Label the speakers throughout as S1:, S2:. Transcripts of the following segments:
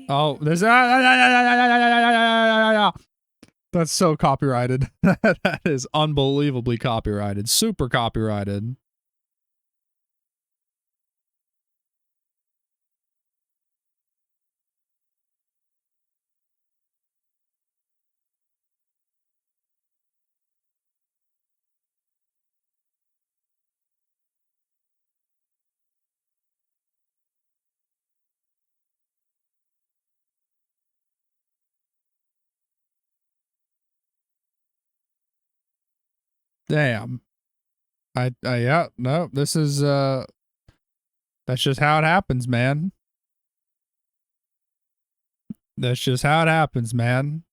S1: Oh, there's that's so copyrighted. That is unbelievably copyrighted. Super copyrighted. Damn. Yeah, no, this is that's just how it happens, man. That's just how it happens, man.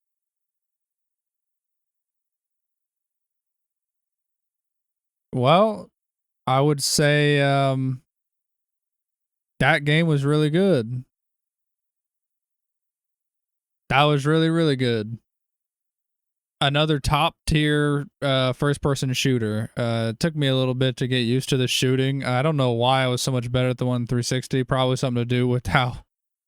S1: Well, I would say that game was really good. That was really, really good. Another top tier first person shooter. It took me a little bit to get used to the shooting. I don't know why I was so much better at the one 360. Probably something to do with how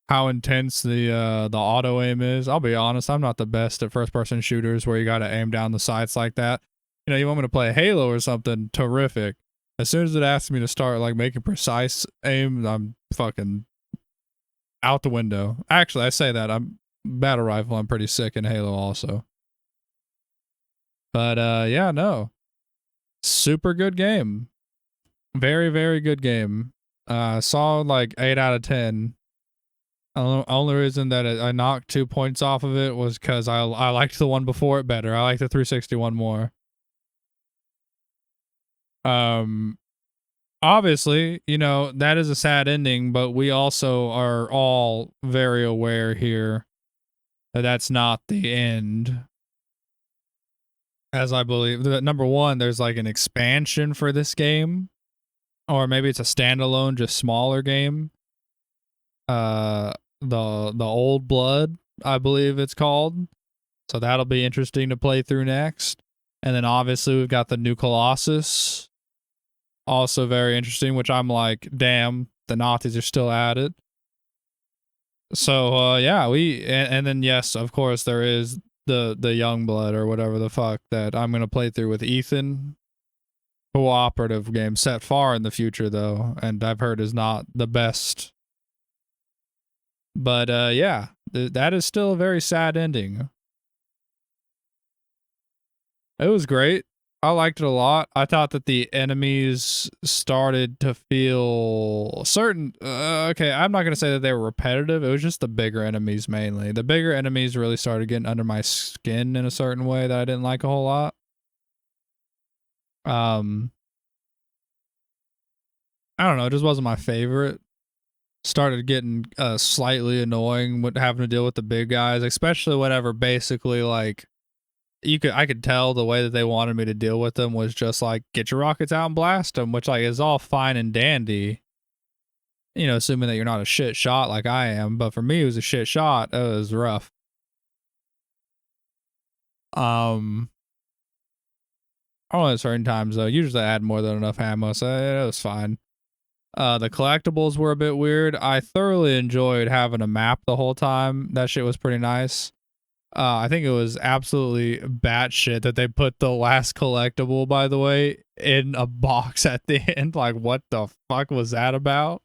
S1: intense the auto aim is. I'll be honest, I'm not the best at first person shooters where you got to aim down the sights like that. You know, you want me to play Halo or something terrific. As soon as it asks me to start like making precise aim, I'm fucking out the window. Actually, I say that I'm battle rifle. I'm pretty sick in Halo also. But yeah, no. Super good game. Very, very good game. Saw like 8 out of 10. Only reason that I knocked 2 points off of it was because I liked the one before it better. I like the 361 more. Obviously, you know, that is a sad ending, but we also are all very aware here that that's not the end. As I believe that number one, there's like an expansion for this game, or maybe it's a standalone, just smaller game. The Old Blood, I believe it's called. So that'll be interesting to play through next. And then obviously we've got the new Colossus, also very interesting. Which I'm like, damn, the Nazis are still at it. So yeah, and then yes, of course there is the Young Blood or whatever the fuck that I'm gonna play through with Ethan. Cooperative game set far in the future though, and I've heard is not the best. But yeah, that is still a very sad ending. It was great. I liked it a lot. I thought that the enemies started to feel certain. Okay, I'm not going to say that they were repetitive. It was just the bigger enemies mainly. The bigger enemies really started getting under my skin in a certain way that I didn't like a whole lot. I don't know. It just wasn't my favorite. Started getting slightly annoying with having to deal with the big guys, especially whenever basically like I could tell the way that they wanted me to deal with them was just like get your rockets out and blast them, which like is all fine and dandy, you know, assuming that you're not a shit shot like I am. But for me, it was a shit shot. It was rough. Only at certain times though. Usually I had more than enough ammo, so it was fine. The collectibles were a bit weird. I thoroughly enjoyed having a map the whole time. That shit was pretty nice. I think it was absolutely batshit that they put the last collectible, by the way, in a box at the end. Like, what the fuck was that about?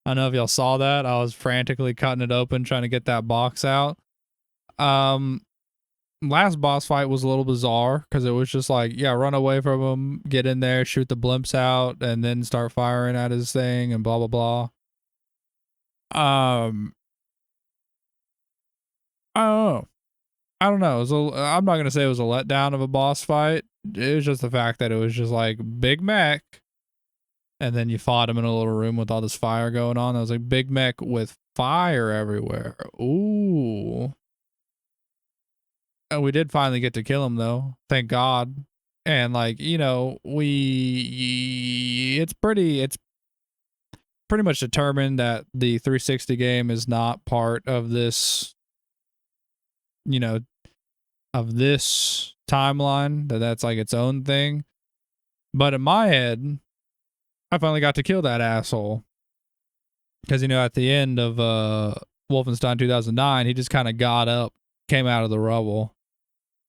S1: I don't know if y'all saw that. I was frantically cutting it open, trying to get that box out. Last boss fight was a little bizarre because it was just like, yeah, run away from him, get in there, shoot the blimps out, and then start firing at his thing and blah, blah, blah. I don't know. I don't know. I'm not gonna say it was a letdown of a boss fight. It was just the fact that it was just like Big Mac, and then you fought him in a little room with all this fire going on. I was like Big Mac with fire everywhere. Ooh. And we did finally get to kill him though. Thank God. And like, you know, it's pretty much determined that the 360 game is not part of this, you know, of this timeline, that's like its own thing. But in my head, I finally got to kill that asshole. Because, you know, at the end of Wolfenstein 2009, he just kind of got up, came out of the rubble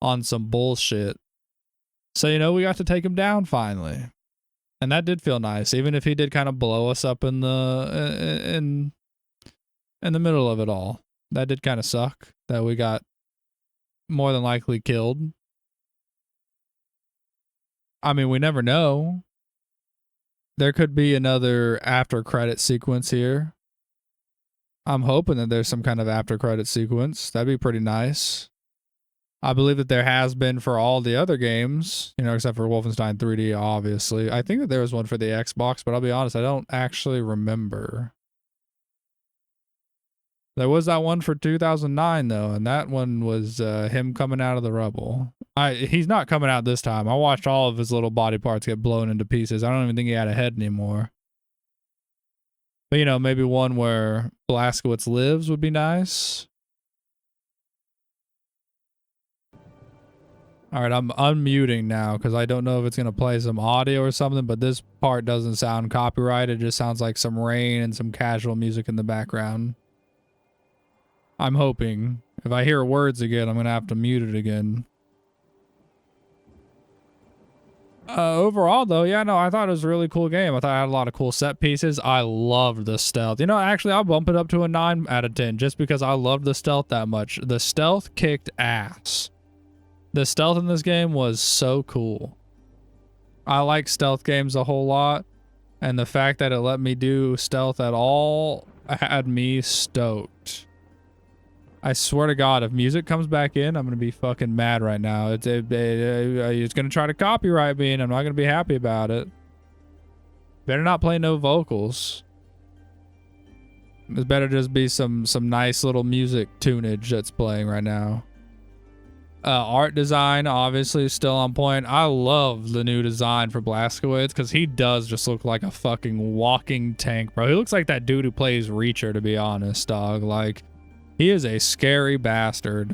S1: on some bullshit. So, you know, we got to take him down finally. And that did feel nice, even if he did kind of blow us up in the middle of it all. That did kind of suck that we got more than likely killed. I mean, we never know. There could be another after credit sequence here. I'm hoping that there's some kind of after credit sequence. That'd be pretty nice. I believe that there has been for all the other games, you know, except for Wolfenstein 3D, obviously. I think that there was one for the Xbox, but I'll be honest, I don't actually remember. There was that one for 2009, though, and that one was him coming out of the rubble. He's not coming out this time. I watched all of his little body parts get blown into pieces. I don't even think he had a head anymore. But, you know, maybe one where Blazkowicz lives would be nice. All right, I'm unmuting now because I don't know if it's going to play some audio or something, but this part doesn't sound copyrighted. It just sounds like some rain and some casual music in the background. I'm hoping. If I hear words again, I'm going to have to mute it again. Overall, though, yeah, no, I thought it was a really cool game. I thought it had a lot of cool set pieces. I loved the stealth. You know, actually, I'll bump it up to a 9 out of 10 just because I loved the stealth that much. The stealth kicked ass. The stealth in this game was so cool. I like stealth games a whole lot, and the fact that it let me do stealth at all had me stoked. I swear to God, if music comes back in, I'm going to be fucking mad right now. It's going to try to copyright me, and I'm not going to be happy about it. Better not play no vocals. It better just be some nice little music tunage that's playing right now. Art design, obviously, is still on point. I love the new design for Blazkowicz because he does just look like a fucking walking tank, bro. He looks like that dude who plays Reacher, to be honest, dog. Like, he is a scary bastard.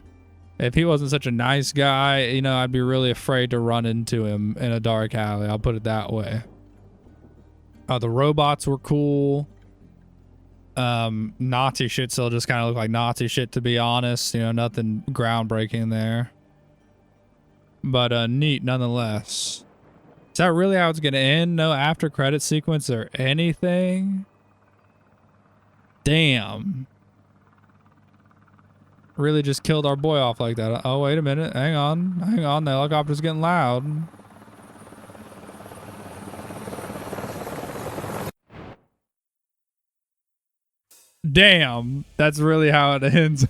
S1: If he wasn't such a nice guy, you know, I'd be really afraid to run into him in a dark alley. I'll put it that way. The robots were cool. Nazi shit still just kind of looked like Nazi shit, to be honest. You know, nothing groundbreaking there. But neat nonetheless. Is that really how it's going to end? No after credit sequence or anything? Damn. Really just killed our boy off like that. Oh, wait a minute. Hang on. Hang on. The helicopter's getting loud. Damn. That's really how it ends.